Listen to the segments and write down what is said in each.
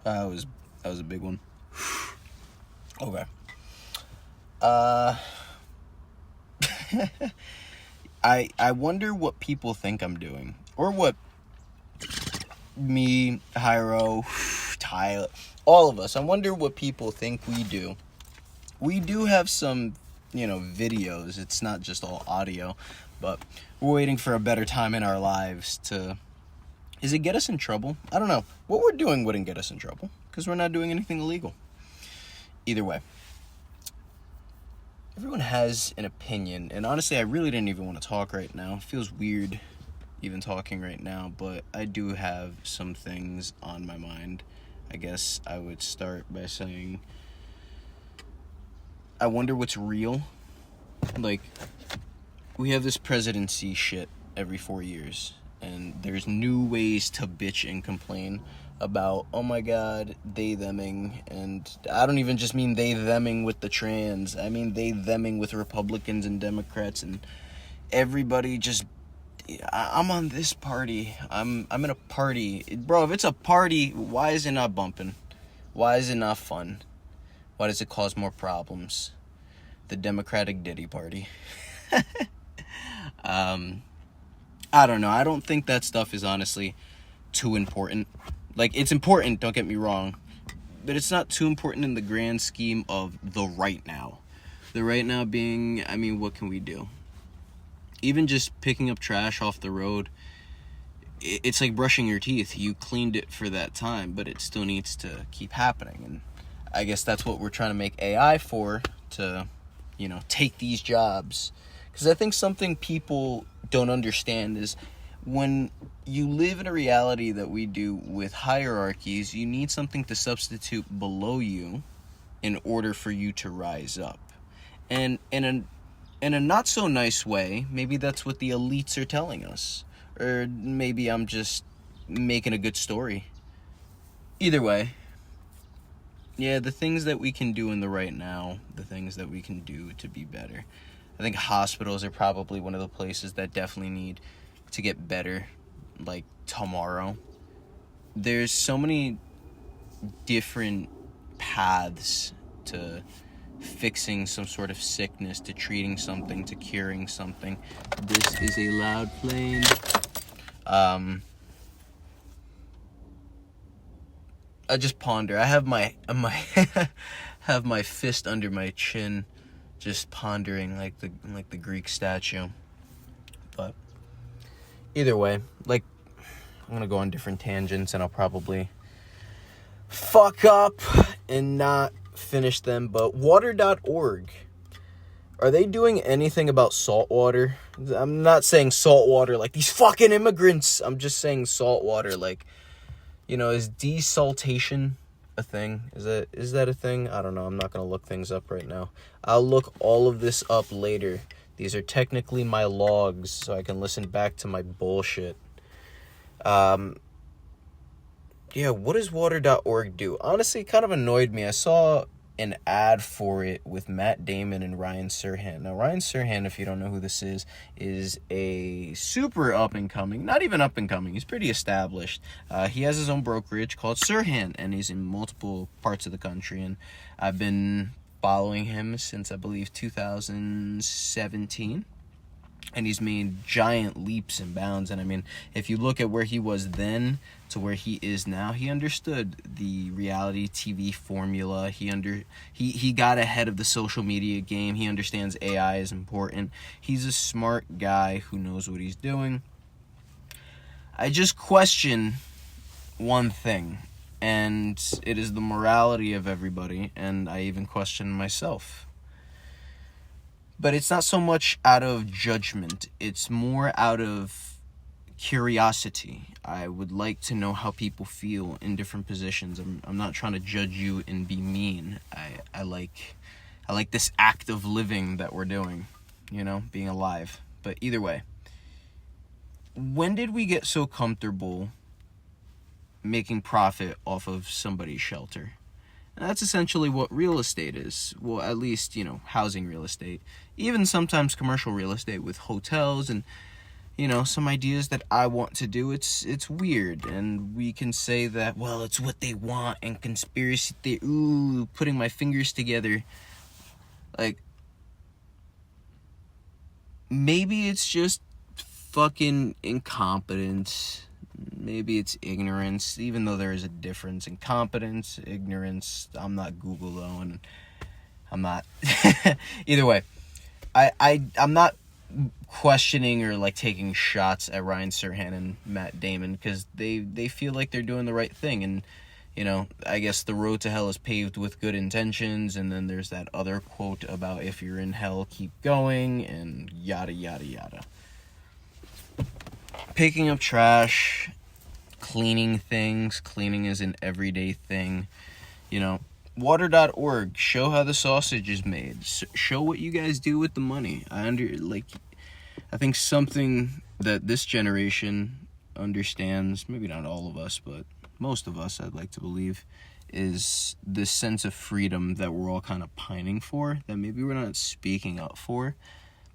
That was a big one. Okay. I wonder what people think I'm doing, or what me, Hyro, Tyler, all of us. I wonder what people think we do. We do have some, videos. It's not just all audio, but we're waiting for a better time in our lives to. Is it get us in trouble? I don't know. What we're doing wouldn't get us in trouble because we're not doing anything illegal. Either way. Everyone has an opinion, and honestly, I really didn't even want to talk right now. It feels weird even talking right now, but I do have some things on my mind. I guess I would start by saying, I wonder what's real. Like, we have this presidency shit every 4 years, and there's new ways to bitch and complain about, oh my god, they theming, and I don't even just mean they theming with the trans, I mean they theming with Republicans and Democrats, and everybody just, I'm on this party, I'm in a party, bro, if it's a party, why is it not bumping? Why is it not fun? Why does it cause more problems? The Democratic Diddy party. I don't know, I don't think that stuff is honestly too important. Like, it's important, don't get me wrong, but it's not too important in the grand scheme of the right now. The right now being, I mean, what can we do? Even just picking up trash off the road, it's like brushing your teeth. You cleaned it for that time, but it still needs to keep happening. And I guess that's what we're trying to make AI for, to, take these jobs. Because I think something people don't understand is when you live in a reality that we do with hierarchies, you need something to substitute below you in order for you to rise up. And in a not so nice way, maybe that's what the elites are telling us. Or maybe I'm just making a good story. Either way, yeah, the things that we can do in the right now, the things that we can do to be better. I think hospitals are probably one of the places that definitely need to get better, like tomorrow. There's so many different paths to fixing some sort of sickness, to treating something, to curing something. This is a loud plane. I just ponder. I have my have my fist under my chin, just pondering like the Greek statue. But either way, I'm gonna go on different tangents, and I'll probably fuck up and not finish them. But water.org, are they doing anything about salt water? I'm not saying salt water like these fucking immigrants. I'm just saying salt water, like, is desaltation a thing? Is that a thing? I don't know. I'm not gonna look things up right now. I'll look all of this up later. These are technically my logs, so I can listen back to my bullshit. Yeah, what does water.org do? Honestly, it kind of annoyed me. I saw an ad for it with Matt Damon and Ryan Serhant. Now, Ryan Serhant, if you don't know who this is a super up-and-coming, not even up-and-coming, he's pretty established. He has his own brokerage called Serhant, and he's in multiple parts of the country, and I've been following him since, I believe, 2017. And he's made giant leaps and bounds. And I mean, if you look at where he was then to where he is now, he understood the reality TV formula. He got ahead of the social media game. He understands AI is important. He's a smart guy who knows what he's doing. I just question one thing, and it is the morality of everybody, and I even question myself. But it's not so much out of judgment. It's more out of curiosity. I would like to know how people feel in different positions. I'm not trying to judge you and be mean. I like this act of living that we're doing, being alive. But either way, when did we get so comfortable making profit off of somebody's shelter? And that's essentially what real estate is. Well, at least, housing real estate. Even sometimes commercial real estate with hotels and, some ideas that I want to do. It's weird, and we can say that, well, it's what they want, and conspiracy theory, putting my fingers together. Like, maybe it's just fucking incompetence. Maybe it's ignorance, even though there is a difference. Incompetence, ignorance. I'm not Google, though, and I'm not. Either way, I'm not questioning or like taking shots at Ryan Serhant and Matt Damon, because they feel like they're doing the right thing, and I guess the road to hell is paved with good intentions, and then there's that other quote about if you're in hell, keep going, and yada yada yada. Picking up trash, cleaning things. Cleaning is an everyday thing. Water.org, show how the sausage is made. Show what you guys do with the money. I think something that this generation understands, maybe not all of us, but most of us, I'd like to believe, is this sense of freedom that we're all kind of pining for, that maybe we're not speaking up for,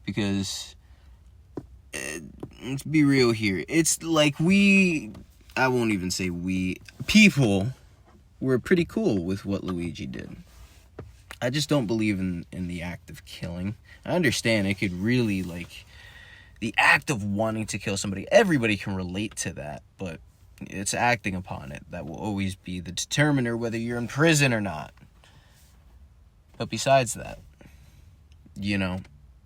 because let's be real here. It's like I won't even say people were pretty cool with what Luigi did. I just don't believe in the act of killing. I understand it could really, the act of wanting to kill somebody, everybody can relate to that, but it's acting upon it that will always be the determiner whether you're in prison or not. But besides that,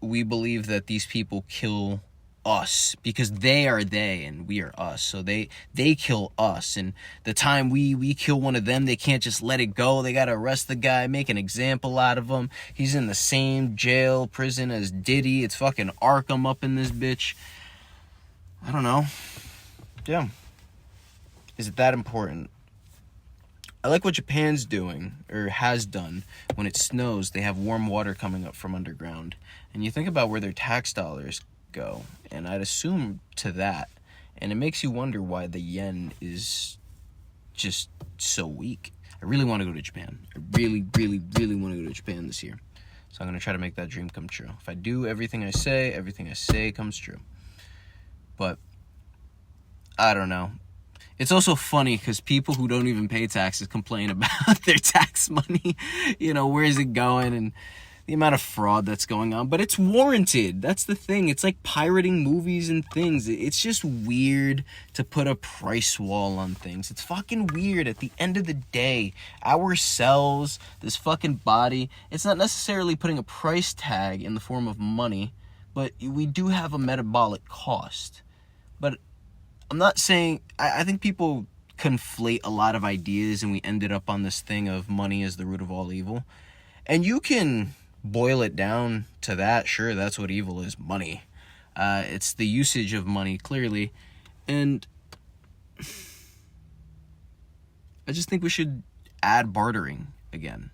we believe that these people kill us because they are they and we are us. So they kill us, and the time we kill one of them, they can't just let it go. They gotta arrest the guy, make an example out of him. He's in the same jail, prison as Diddy. It's fucking Arkham up in this bitch. I don't know. Yeah. Is it that important? I like what Japan's doing, or has done. When it snows, they have warm water coming up from underground. And you think about where their tax dollars go, and I'd assume to that. And it makes you wonder why the yen is just so weak. I really want to go to Japan. I really, really, really want to go to Japan this year. So I'm going to try to make that dream come true. If I do everything I say comes true. But I don't know. It's also funny because people who don't even pay taxes complain about their tax money. Where is it going, and the amount of fraud that's going on. But it's warranted. That's the thing. It's like pirating movies and things. It's just weird to put a price wall on things. It's fucking weird. At the end of the day, our cells, this fucking body, it's not necessarily putting a price tag in the form of money, but we do have a metabolic cost. But I'm not saying, I think people conflate a lot of ideas, and we ended up on this thing of money is the root of all evil. And you can boil it down to that. Sure, that's what evil is, money. It's the usage of money, clearly. And I just think we should add bartering again.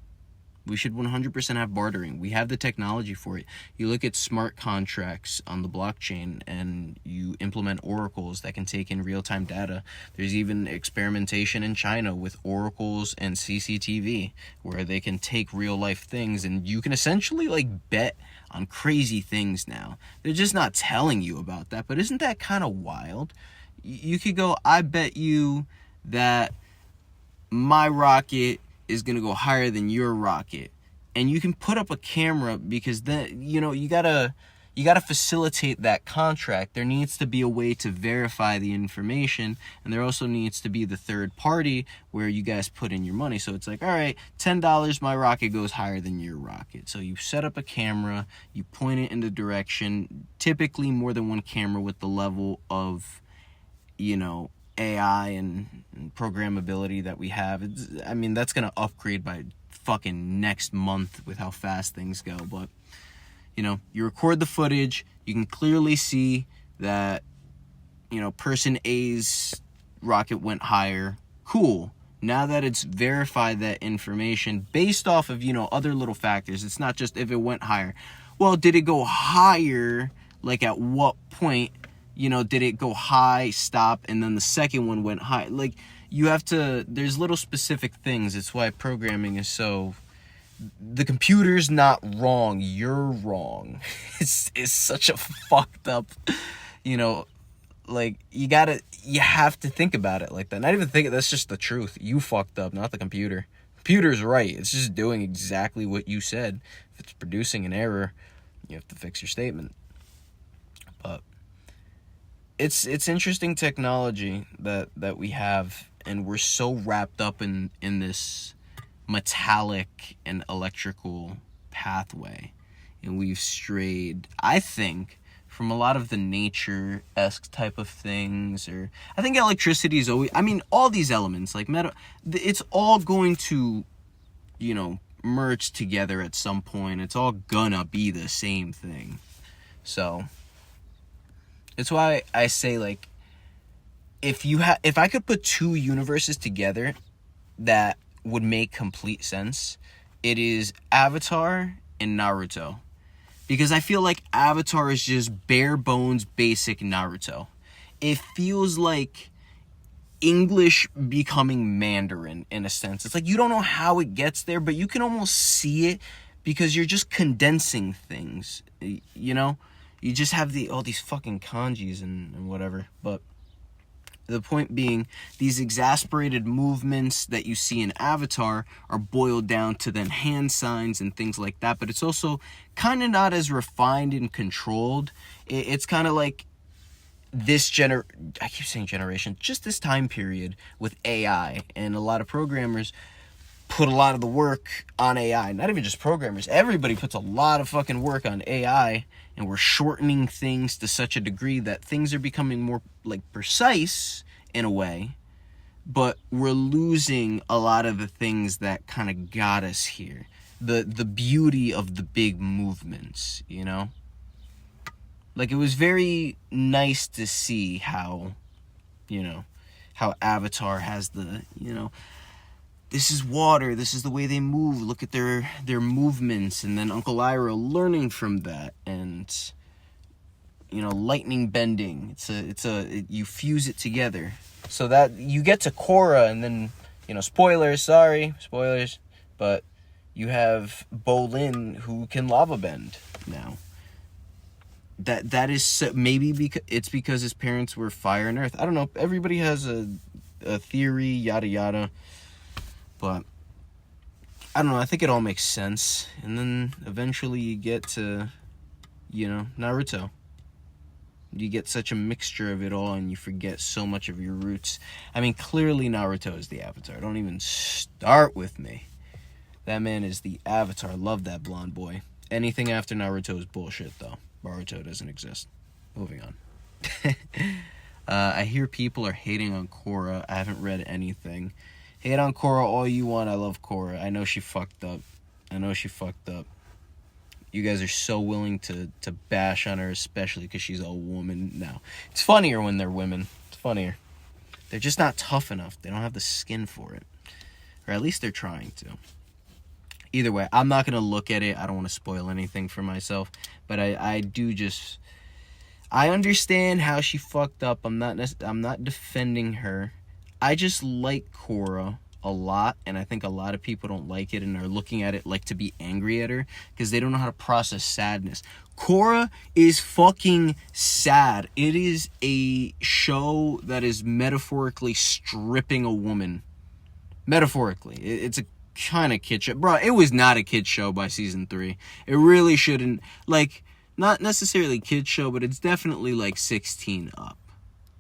We should 100% have bartering. We have the technology for it. You look at smart contracts on the blockchain, and you implement oracles that can take in real-time data. There's even experimentation in China with oracles and CCTV, where they can take real-life things, and you can essentially, bet on crazy things now. They're just not telling you about that, but isn't that kind of wild? You could go, I bet you that my rocket is going to go higher than your rocket, and you can put up a camera, because then you gotta facilitate that contract. There needs to be a way to verify the information, and there also needs to be the third party where you guys put in your money. So it's like, all right, $10, my rocket goes higher than your rocket. So you set up a camera, you point it in the direction, typically more than one camera with the level of AI and programmability that we have. That's going to upgrade by fucking next month with how fast things go. But, you record the footage, you can clearly see that, person A's rocket went higher. Cool. Now that it's verified that information based off of, other little factors, it's not just if it went higher. Well, did it go higher? At what point? Did it go high, stop, and then the second one went high? You have to, there's little specific things. It's why programming is so, the computer's not wrong, you're wrong. It's such a fucked up, you know, like, you have to think about it like that. Not even think, that's just the truth. You fucked up, not the computer. Computer's right. It's just doing exactly what you said. If it's producing an error, you have to fix your statement. But it's interesting technology that we have, and we're so wrapped up in this metallic and electrical pathway, and we've strayed, I think, from a lot of the nature-esque type of things. Or I think electricity is always, I mean, all these elements like metal, it's all going to, merge together at some point. It's all gonna be the same thing. So it's why I say, like, if I could put two universes together that would make complete sense, it is Avatar and Naruto. Because I feel like Avatar is just bare bones basic Naruto. It feels like English becoming Mandarin in a sense. It's like you don't know how it gets there, but you can almost see it because you're just condensing things. You just have all these fucking kanjis and whatever. But the point being, these exasperated movements that you see in Avatar are boiled down to then hand signs and things like that. But it's also kind of not as refined and controlled. It's kind of like I keep saying generation, just this time period with AI. And a lot of programmers put a lot of the work on AI. Not even just programmers. Everybody puts a lot of fucking work on AI. And we're shortening things to such a degree that things are becoming more, like, precise in a way. But we're losing a lot of the things that kind of got us here. The beauty of the big movements, Like, it was very nice to see how Avatar has the, this is water, this is the way they move, look at their movements, and then Uncle Iroh learning from that, and lightning bending. You fuse it together so that you get to Korra, and then spoilers, but you have Bolin who can lava bend now. That is maybe because his parents were fire and earth. I don't know. Everybody has a theory, yada yada. But I don't know. I think it all makes sense. And then eventually you get to, Naruto. You get such a mixture of it all, and you forget so much of your roots. I mean, clearly Naruto is the Avatar. Don't even start with me. That man is the Avatar. Love that blonde boy. Anything after Naruto is bullshit, though. Boruto doesn't exist. Moving on. I hear people are hating on Korra. I haven't read anything. Hate on Korra all you want. I love Korra. I know she fucked up. You guys are so willing to bash on her, especially because she's a woman now. It's funnier when they're women. It's funnier. They're just not tough enough. They don't have the skin for it. Or at least they're trying to. Either way, I'm not going to look at it. I don't want to spoil anything for myself. But I understand how she fucked up. I'm not defending her. I just like Korra a lot, and I think a lot of people don't like it and are looking at it like to be angry at her because they don't know how to process sadness. Korra is fucking sad. It is a show that is metaphorically stripping a woman. Metaphorically. It's a kind of kid show. Bro, it was not a kid show by season 3. It really shouldn't, like, not necessarily kid show, but it's definitely like 16 up.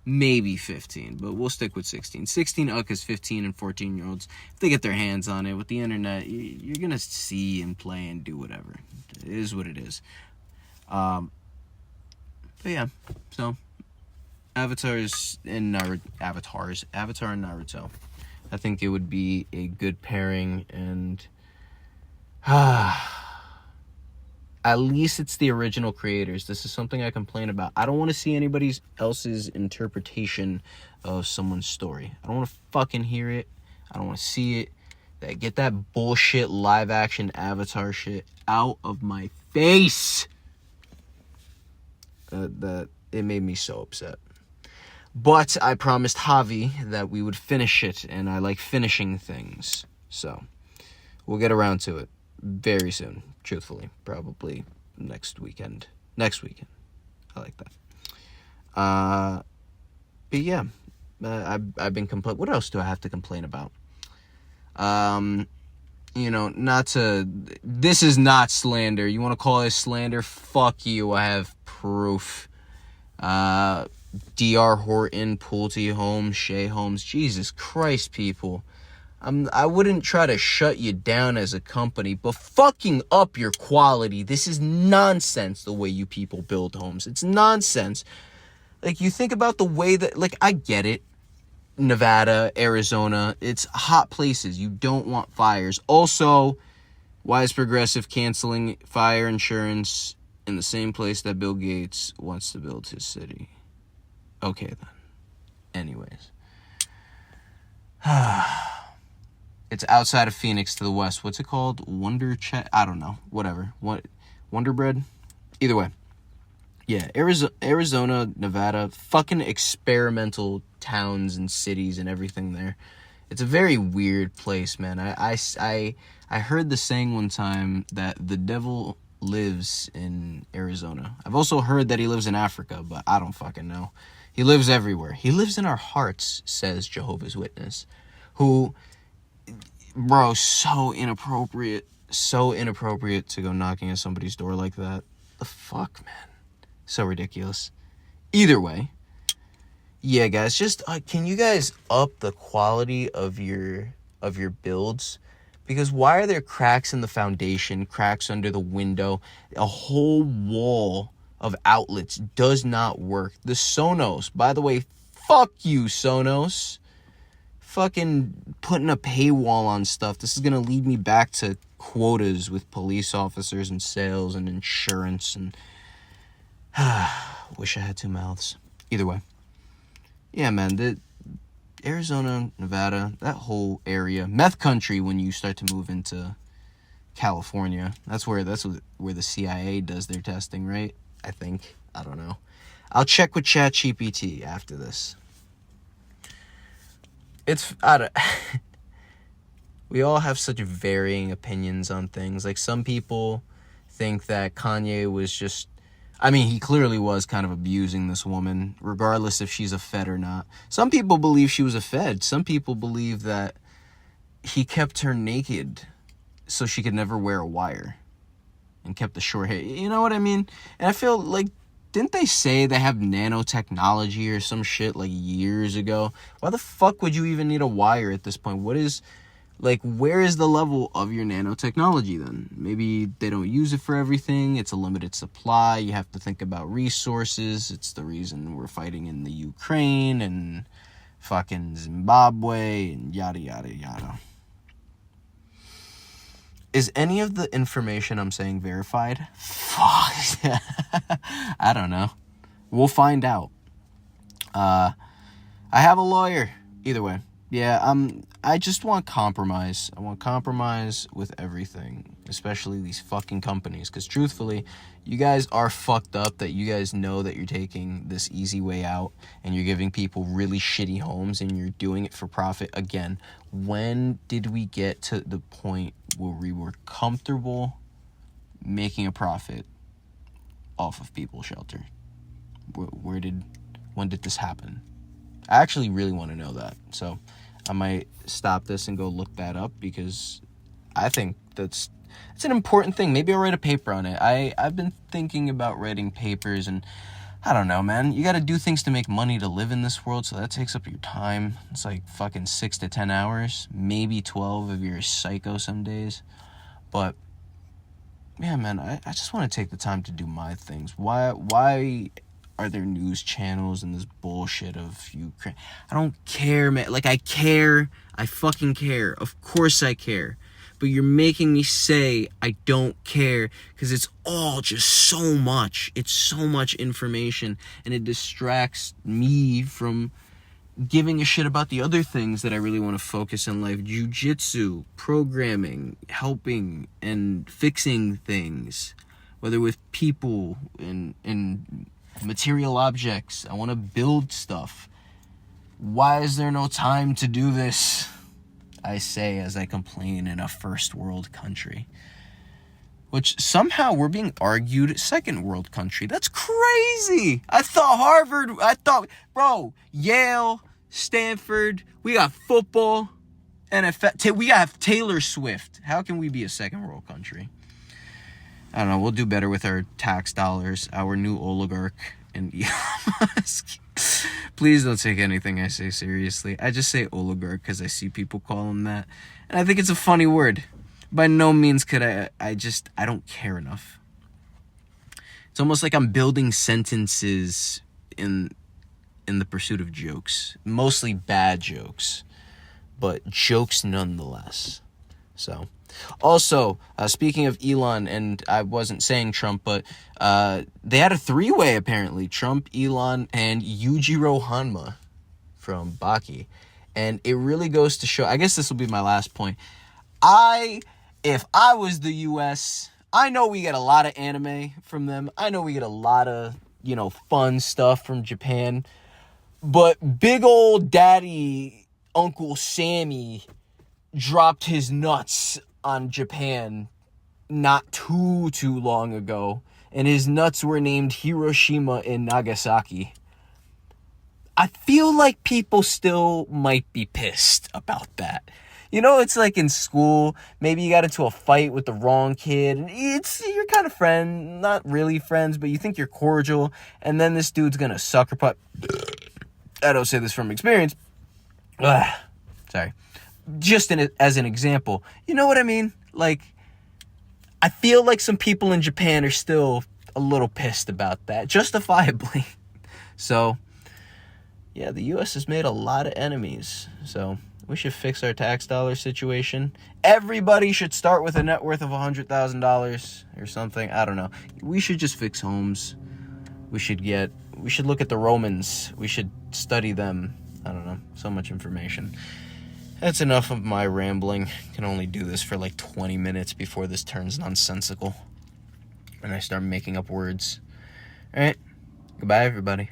Maybe 15, but we'll stick with 16. 16 up is 15 and 14-year-olds. If they get their hands on it with the internet, you're going to see and play and do whatever. It is what it is. But yeah, so Avatar and Naruto. I think it would be a good pairing, and at least it's the original creators. This is something I complain about. I don't want to see anybody else's interpretation of someone's story. I don't want to fucking hear it. I don't want to see it. Get that bullshit live action Avatar shit out of my face. That it made me so upset. But I promised Javi that we would finish it, and I like finishing things. So, we'll get around to it very soon, truthfully. Probably next weekend. I like that. But yeah, I've been what else do I have to complain about? Not to, this is not slander. You want to call it slander? Fuck you. I have proof. D.R. Horton, Pulte Holmes, Shea Holmes. Jesus Christ, people. I wouldn't try to shut you down as a company, but fucking up your quality. This is nonsense, the way you people build homes. It's nonsense. Like, you think about the way that, like, I get it. Nevada, Arizona, it's hot places. You don't want fires. Also, why is Progressive canceling fire insurance in the same place that Bill Gates wants to build his city? Okay, then. Anyways. It's outside of Phoenix to the west. What's it called? I don't know. Whatever. Wonder Bread? Either way. Yeah, Arizona, Nevada, fucking experimental towns and cities and everything there. It's a very weird place, man. I heard the saying one time that the devil lives in Arizona. I've also heard that he lives in Africa, but I don't fucking know. He lives everywhere. He lives in our hearts, says Jehovah's Witness, who, bro, so inappropriate to go knocking at somebody's door like that. The fuck, man. So ridiculous. Either way, yeah, guys, just can you guys up the quality of your builds? Because why are there cracks in the foundation, cracks under the window? A whole wall of outlets does not work. The Sonos, by the way, fuck you, Sonos. Fucking putting a paywall on stuff. This is going to lead me back to quotas with police officers and sales and insurance and... wish I had two mouths. Either way. Yeah, man, the Arizona, Nevada, that whole area, meth country when you start to move into California. That's where the CIA does their testing, right? I think. I don't know. I'll check with ChatGPT after this. We all have such varying opinions on things. Like, some people think that Kanye was just... I mean, he clearly was kind of abusing this woman, regardless if she's a Fed or not. Some people believe she was a Fed. Some people believe that he kept her naked so she could never wear a wire and kept the short hair. You know what I mean? And I feel like, didn't they say they have nanotechnology or some shit like years ago? Why the fuck would you even need a wire at this point? Where is the level of your nanotechnology then? Maybe they don't use it for everything. It's a limited supply. You have to think about resources. It's the reason we're fighting in the Ukraine and fucking Zimbabwe and yada, yada, yada. Is any of the information I'm saying verified? Fuck. I don't know. We'll find out. I have a lawyer. Either way. Yeah, I just want compromise. I want compromise with everything, especially these fucking companies. Because truthfully, you guys are fucked up that you guys know that you're taking this easy way out and you're giving people really shitty homes and you're doing it for profit. Again, when did we get to the point where we were comfortable making a profit off of people's shelter? When did this happen? I actually really want to know that. So I might stop this and go look that up because I think it's an important thing. Maybe I'll write a paper on it. I've been thinking about writing papers, and I don't know, man. You got to do things to make money to live in this world, so that takes up your time. It's like fucking 6 to 10 hours, maybe 12 if you're a psycho some days. But yeah, man, I just want to take the time to do my things. Why are there news channels and this bullshit of Ukraine? I don't care, man. Like, I care. I fucking care. Of course I care. But you're making me say I don't care because it's all just so much. It's so much information, and it distracts me from giving a shit about the other things that I really want to focus in life. Jiu-jitsu, programming, helping and fixing things, whether with people and material objects. I want to build stuff. Why is there no time to do this? I say as I complain in a first world country. which somehow we're being argued second world country. That's crazy. I thought, bro, Yale, Stanford, we got football, NFL, we have Taylor Swift. How can we be a second world country? I don't know. We'll do better with our tax dollars, our new oligarch, and Elon Musk. Please don't take anything I say seriously. I just say oligarch because I see people call him that. And I think it's a funny word. By no means could I don't care enough. It's almost like I'm building sentences in the pursuit of jokes. Mostly bad jokes. But jokes nonetheless. So, also, speaking of Elon, and I wasn't saying Trump, but they had a three-way apparently. Trump, Elon, and Yujiro Hanma from Baki. And it really goes to show, I guess this will be my last point. If I was the U.S., I know we get a lot of anime from them. I know we get a lot of, fun stuff from Japan. But big old daddy, Uncle Sammy, dropped his nuts on Japan not too long ago. And his nuts were named Hiroshima and Nagasaki. I feel like people still might be pissed about that. It's like in school, maybe you got into a fight with the wrong kid. And you're kind of friend, not really friends, but you think you're cordial. And then this dude's going to sucker punch. I don't say this from experience. Sorry. Just as an example. You know what I mean? Like, I feel like some people in Japan are still a little pissed about that. Justifiably. So, yeah, the U.S. has made a lot of enemies. So, we should fix our tax dollar situation. Everybody should start with a net worth of $100,000 or something. I don't know. We should just fix homes. We should look at the Romans. We should study them. I don't know. So much information. That's enough of my rambling. I can only do this for like 20 minutes before this turns nonsensical and I start making up words. All right. Goodbye, everybody.